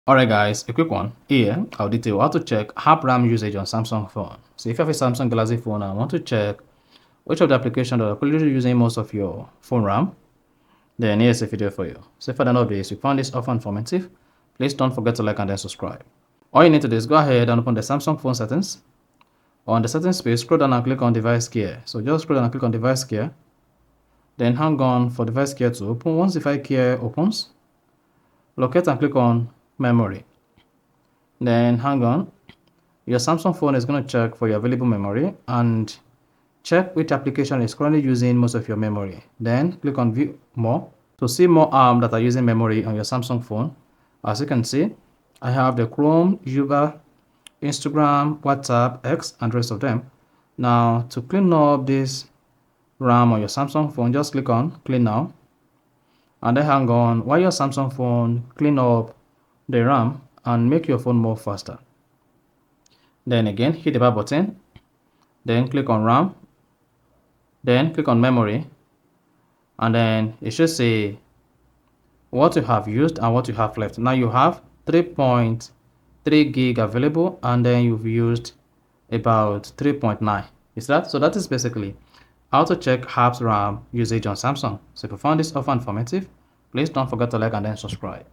Alright guys, a quick one. Here, I'll detail how to check app RAM usage on Samsung phone. So if you have a Samsung Galaxy phone and want to check which of the applications that are currently using most of your phone RAM, then here's a video for you. So if you don't know this, you found this often informative, please don't forget to like and then subscribe. All you need to do is go ahead and open the Samsung phone settings. On the settings page, scroll down and click on device care. So just scroll down and click on device care. Then hang on for device care to open. Once device care opens, locate and click on memory. Then hang on. Your Samsung phone is going to check for your available memory and check which application is currently using most of your memory. Then click on view more to see more apps that are using memory on your Samsung phone. As you can see, I have the Chrome, Uber, Instagram, WhatsApp, X, and rest of them. Now to clean up this RAM on your Samsung phone, just click on clean now and then hang on while your Samsung phone clean up the RAM and make your phone more faster. Then again, hit the back button, then click on RAM, then click on memory, and then it should say what you have used and what you have left. Now you have 3.3 gig available, and then you've used about 3.9. Is that? So that is basically how to check apps RAM usage on Samsung. So if you found this offer informative, please don't forget to like and then subscribe.